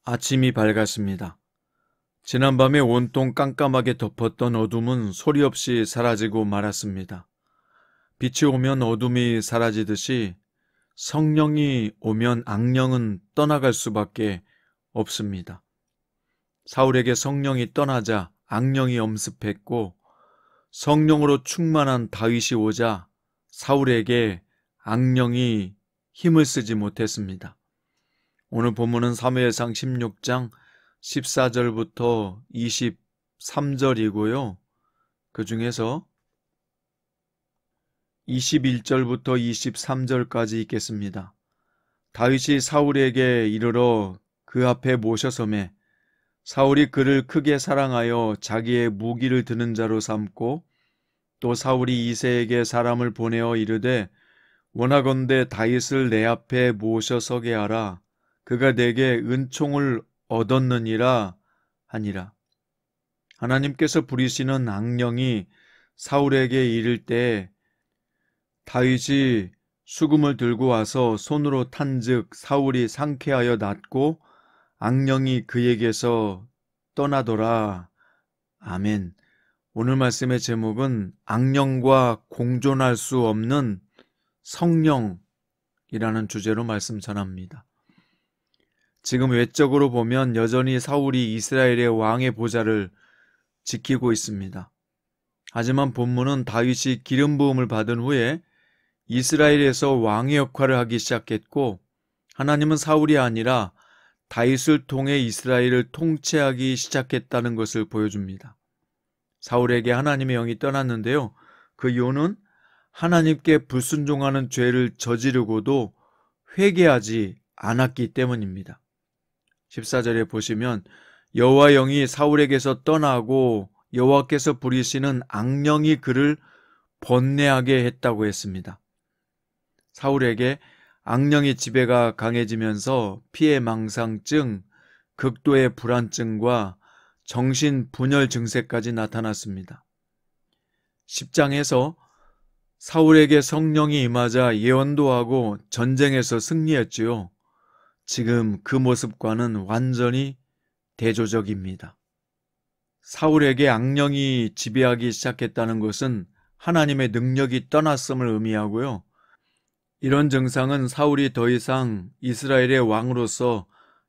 아침이 밝았습니다. 지난밤에 온통 깜깜하게 덮었던 어둠은 소리 없이 사라지고 말았습니다. 빛이 오면 어둠이 사라지듯이 성령이 오면 악령은 떠나갈 수밖에 없습니다. 사울에게 성령이 떠나자 악령이 엄습했고, 성령으로 충만한 다윗이 오자 사울에게 악령이 힘을 쓰지 못했습니다. 오늘 본문은 사무엘상 16장 14절부터 23절이고요. 그 중에서 21절부터 23절까지 있겠습니다. 다윗이 사울에게 이르러 그 앞에 모셔서매 사울이 그를 크게 사랑하여 자기의 무기를 드는 자로 삼고, 또 사울이 이새에게 사람을 보내어 이르되 원하건대 다윗을 내 앞에 모셔서게 하라. 그가 내게 은총을 얻었느니라 하니라. 하나님께서 부리시는 악령이 사울에게 이를 때 다윗이 수금을 들고 와서 손으로 탄즉 사울이 상쾌하여 낫고 악령이 그에게서 떠나더라. 아멘. 오늘 말씀의 제목은 악령과 공존할 수 없는 성령이라는 주제로 말씀 전합니다. 지금 외적으로 보면 여전히 사울이 이스라엘의 왕의 보좌를 지키고 있습니다. 하지만 본문은 다윗이 기름 부음을 받은 후에 이스라엘에서 왕의 역할을 하기 시작했고, 하나님은 사울이 아니라 다윗을 통해 이스라엘을 통치하기 시작했다는 것을 보여줍니다. 사울에게 하나님의 영이 떠났는데요. 그 이유는 하나님께 불순종하는 죄를 저지르고도 회개하지 않았기 때문입니다. 14절에 보시면 여호와 영이 사울에게서 떠나고 여호와께서 부리시는 악령이 그를 번뇌하게 했다고 했습니다. 사울에게 악령의 지배가 강해지면서 피해망상증, 극도의 불안증과 정신분열 증세까지 나타났습니다. 10장에서 사울에게 성령이 임하자 예언도 하고 전쟁에서 승리했지요. 지금 그 모습과는 완전히 대조적입니다. 사울에게 악령이 지배하기 시작했다는 것은 하나님의 능력이 떠났음을 의미하고요. 이런 증상은 사울이 더 이상 이스라엘의 왕으로서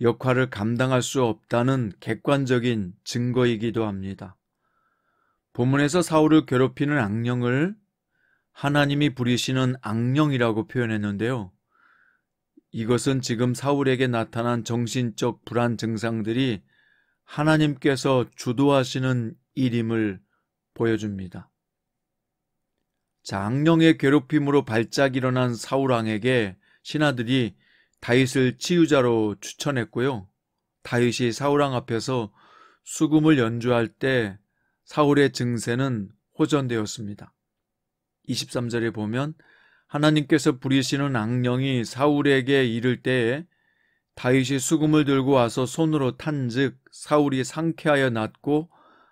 역할을 감당할 수 없다는 객관적인 증거이기도 합니다. 본문에서 사울을 괴롭히는 악령을 하나님이 부리시는 악령이라고 표현했는데요. 이것은 지금 사울에게 나타난 정신적 불안 증상들이 하나님께서 주도하시는 일임을 보여줍니다. 자, 악령의 괴롭힘으로 발작 일어난 사울왕에게 신하들이 다윗을 치유자로 추천했고요. 다윗이 사울왕 앞에서 수금을 연주할 때 사울의 증세는 호전되었습니다. 23절에 보면 하나님께서 부리시는 악령이 사울에게 이를 때에 다윗이 수금을 들고 와서 손으로 탄즉 사울이 상쾌하여 낫고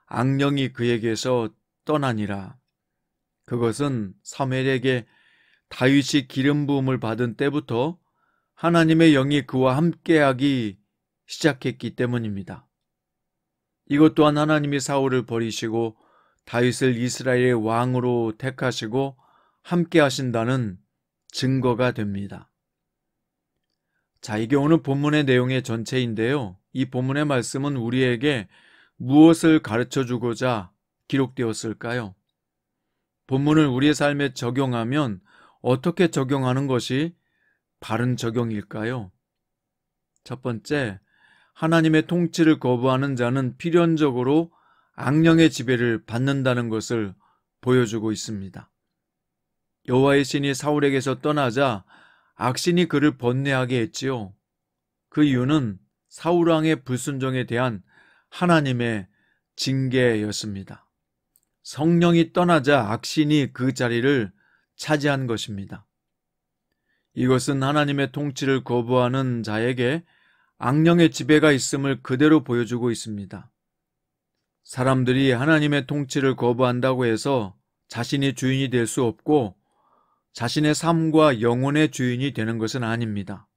악령이 그에게서 떠나니라. 그것은 사무엘에게 다윗이 기름 부음을 받은 때부터 하나님의 영이 그와 함께하기 시작했기 때문입니다. 이것 또한 하나님이 사울을 버리시고 다윗을 이스라엘의 왕으로 택하시고 함께 하신다는 증거가 됩니다. 자, 이게 오늘 본문의 내용의 전체인데요. 이 본문의 말씀은 우리에게 무엇을 가르쳐 주고자 기록되었을까요? 본문을 우리의 삶에 적용하면 어떻게 적용하는 것이 바른 적용일까요? 첫 번째, 하나님의 통치를 거부하는 자는 필연적으로 악령의 지배를 받는다는 것을 보여주고 있습니다. 여호와의 신이 사울에게서 떠나자 악신이 그를 번뇌하게 했지요. 그 이유는 사울왕의 불순종에 대한 하나님의 징계였습니다. 성령이 떠나자 악신이 그 자리를 차지한 것입니다. 이것은 하나님의 통치를 거부하는 자에게 악령의 지배가 있음을 그대로 보여주고 있습니다. 사람들이 하나님의 통치를 거부한다고 해서 자신이 주인이 될 수 없고 자신의 삶과 영혼의 주인이 되는 것은 아닙니다.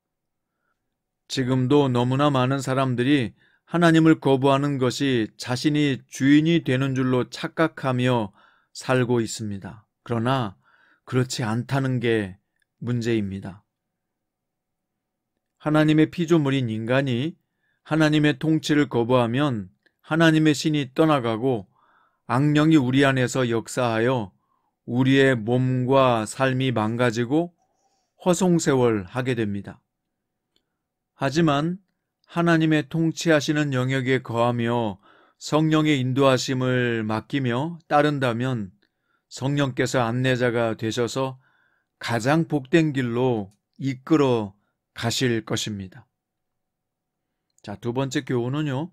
지금도 너무나 많은 사람들이 하나님을 거부하는 것이 자신이 주인이 되는 줄로 착각하며 살고 있습니다. 그러나 그렇지 않다는 게 문제입니다. 하나님의 피조물인 인간이 하나님의 통치를 거부하면 하나님의 신이 떠나가고 악령이 우리 안에서 역사하여 우리의 몸과 삶이 망가지고 허송세월하게 됩니다. 하지만 하나님의 통치하시는 영역에 거하며 성령의 인도하심을 맡기며 따른다면 성령께서 안내자가 되셔서 가장 복된 길로 이끌어 가실 것입니다. 자, 두 번째 교훈은요,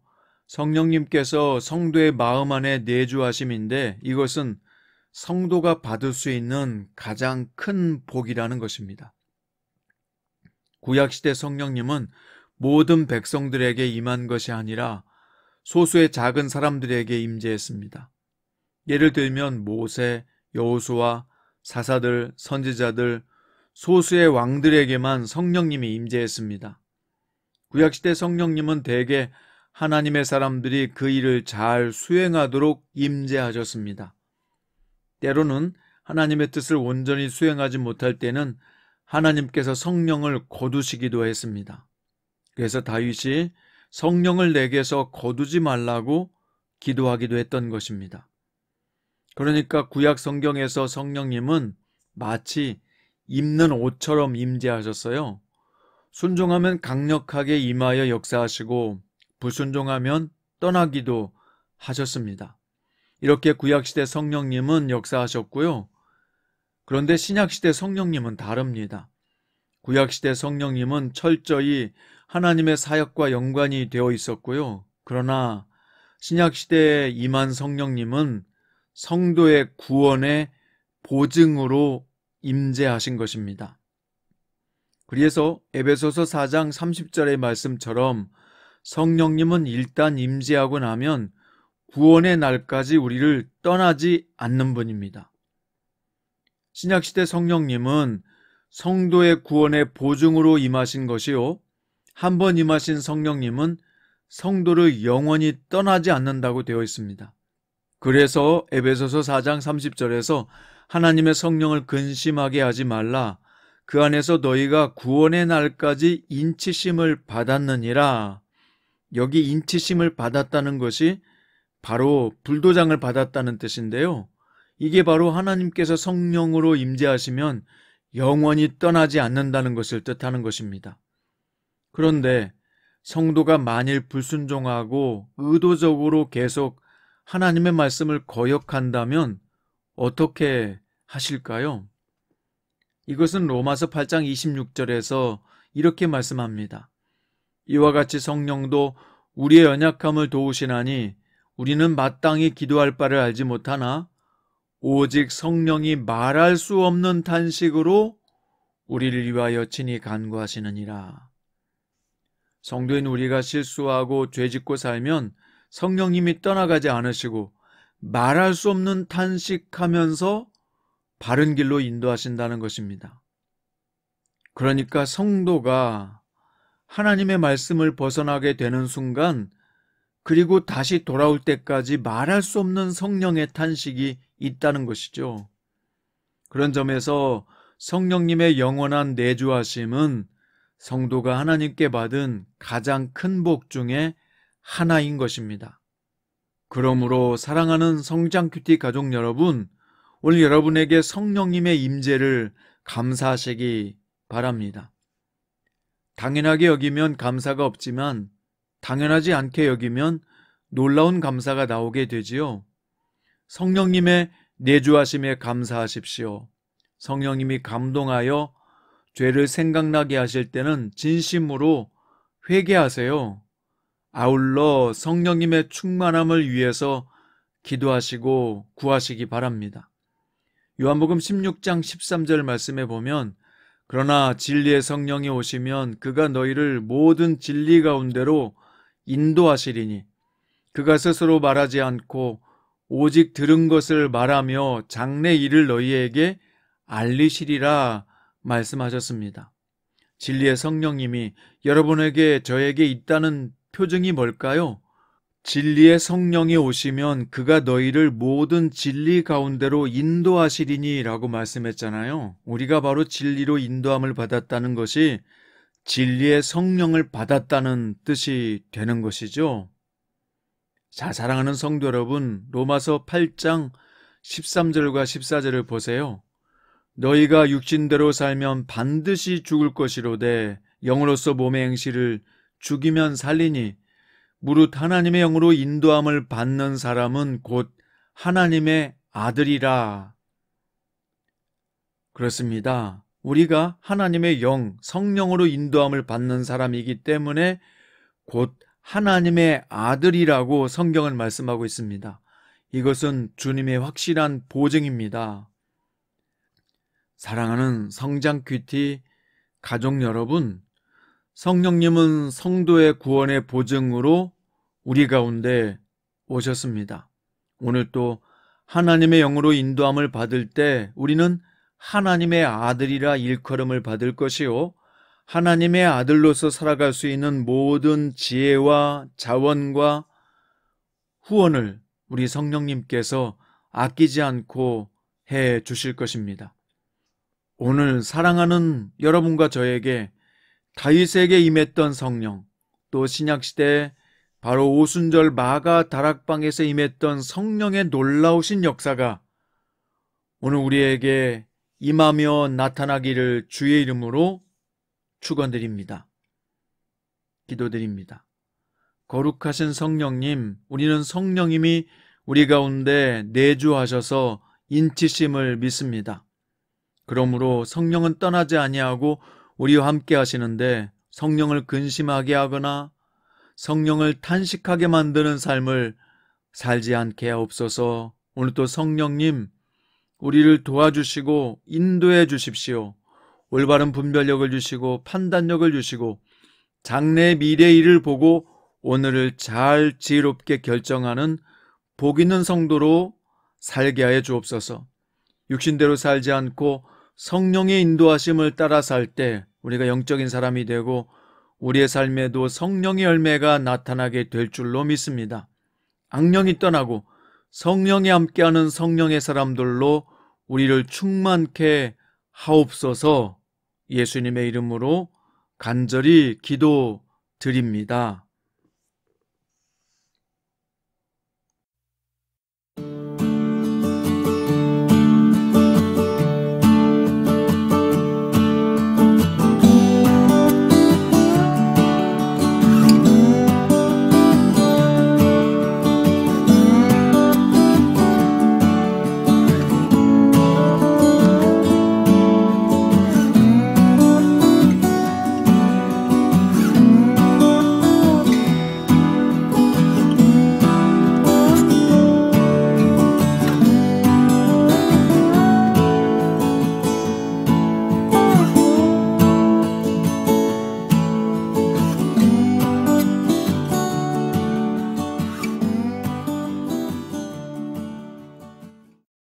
성령님께서 성도의 마음 안에 내주하심인데 이것은 성도가 받을 수 있는 가장 큰 복이라는 것입니다. 구약시대 성령님은 모든 백성들에게 임한 것이 아니라 소수의 작은 사람들에게 임재했습니다. 예를 들면 모세, 여호수아, 사사들, 선지자들, 소수의 왕들에게만 성령님이 임재했습니다. 구약시대 성령님은 대개 하나님의 사람들이 그 일을 잘 수행하도록 임재하셨습니다. 때로는 하나님의 뜻을 온전히 수행하지 못할 때는 하나님께서 성령을 거두시기도 했습니다. 그래서 다윗이 성령을 내게서 거두지 말라고 기도하기도 했던 것입니다. 그러니까 구약 성경에서 성령님은 마치 입는 옷처럼 임재하셨어요. 순종하면 강력하게 임하여 역사하시고 불순종하면 떠나기도 하셨습니다. 이렇게 구약시대 성령님은 역사하셨고요. 그런데 신약시대 성령님은 다릅니다. 구약시대 성령님은 철저히 하나님의 사역과 연관이 되어 있었고요. 그러나 신약시대에 임한 성령님은 성도의 구원의 보증으로 임재하신 것입니다. 그래서 에베소서 4장 30절의 말씀처럼 성령님은 일단 임재하고 나면 구원의 날까지 우리를 떠나지 않는 분입니다. 신약시대 성령님은 성도의 구원의 보증으로 임하신 것이요, 한번 임하신 성령님은 성도를 영원히 떠나지 않는다고 되어 있습니다. 그래서 에베소서 4장 30절에서 하나님의 성령을 근심하게 하지 말라, 그 안에서 너희가 구원의 날까지 인치심을 받았느니라. 여기 인치심을 받았다는 것이 바로 불도장을 받았다는 뜻인데요. 이게 바로 하나님께서 성령으로 임재하시면 영원히 떠나지 않는다는 것을 뜻하는 것입니다. 그런데 성도가 만일 불순종하고 의도적으로 계속 하나님의 말씀을 거역한다면 어떻게 하실까요? 이것은 로마서 8장 26절에서 이렇게 말씀합니다. 이와 같이 성령도 우리의 연약함을 도우시나니 우리는 마땅히 기도할 바를 알지 못하나 오직 성령이 말할 수 없는 탄식으로 우리를 위하여 친히 간구하시느니라. 성도인 우리가 실수하고 죄짓고 살면 성령님이 떠나가지 않으시고 말할 수 없는 탄식하면서 바른 길로 인도하신다는 것입니다. 그러니까 성도가 하나님의 말씀을 벗어나게 되는 순간, 그리고 다시 돌아올 때까지 말할 수 없는 성령의 탄식이 있다는 것이죠. 그런 점에서 성령님의 영원한 내주하심은 성도가 하나님께 받은 가장 큰 복 중에 하나인 것입니다. 그러므로 사랑하는 성장큐티 가족 여러분, 오늘 여러분에게 성령님의 임재를 감사하시기 바랍니다. 당연하게 여기면 감사가 없지만 당연하지 않게 여기면 놀라운 감사가 나오게 되지요. 성령님의 내주하심에 감사하십시오. 성령님이 감동하여 죄를 생각나게 하실 때는 진심으로 회개하세요. 아울러 성령님의 충만함을 위해서 기도하시고 구하시기 바랍니다. 요한복음 16장 13절 말씀에 보면 그러나 진리의 성령이 오시면 그가 너희를 모든 진리 가운데로 인도하시리니 그가 스스로 말하지 않고 오직 들은 것을 말하며 장래 일을 너희에게 알리시리라 말씀하셨습니다. 진리의 성령님이 여러분에게 저에게 있다는 표징이 뭘까요? 진리의 성령이 오시면 그가 너희를 모든 진리 가운데로 인도하시리니 라고 말씀했잖아요. 우리가 바로 진리로 인도함을 받았다는 것이 진리의 성령을 받았다는 뜻이 되는 것이죠. 자, 사랑하는 성도 여러분, 로마서 8장 13절과 14절을 보세요. 너희가 육신대로 살면 반드시 죽을 것이로되 영으로서 몸의 행실을 죽이면 살리니 무릇 하나님의 영으로 인도함을 받는 사람은 곧 하나님의 아들이라. 그렇습니다. 우리가 하나님의 영, 성령으로 인도함을 받는 사람이기 때문에 곧 하나님의 아들이라고 성경은 말씀하고 있습니다. 이것은 주님의 확실한 보증입니다. 사랑하는 성장 큐티 가족 여러분, 성령님은 성도의 구원의 보증으로 우리 가운데 오셨습니다. 오늘 또 하나님의 영으로 인도함을 받을 때 우리는 하나님의 아들이라 일컬음을 받을 것이요, 하나님의 아들로서 살아갈 수 있는 모든 지혜와 자원과 후원을 우리 성령님께서 아끼지 않고 해 주실 것입니다. 오늘 사랑하는 여러분과 저에게 다윗에게 임했던 성령, 또 신약시대에 바로 오순절 마가 다락방에서 임했던 성령의 놀라우신 역사가 오늘 우리에게 임하며 나타나기를 주의 이름으로 축원드립니다. 기도드립니다. 거룩하신 성령님, 우리는 성령님이 우리 가운데 내주하셔서 인치심을 믿습니다. 그러므로 성령은 떠나지 아니하고 우리와 함께 하시는데 성령을 근심하게 하거나 성령을 탄식하게 만드는 삶을 살지 않게 하옵소서. 오늘 또 성령님, 우리를 도와주시고 인도해 주십시오. 올바른 분별력을 주시고 판단력을 주시고 장래의 미래의 일을 보고 오늘을 잘 지혜롭게 결정하는 복 있는 성도로 살게 하여 주옵소서. 육신대로 살지 않고 성령의 인도하심을 따라 살 때 우리가 영적인 사람이 되고 우리의 삶에도 성령의 열매가 나타나게 될 줄로 믿습니다. 악령이 떠나고 성령이 함께하는 성령의 사람들로 우리를 충만케 하옵소서. 예수님의 이름으로 간절히 기도드립니다.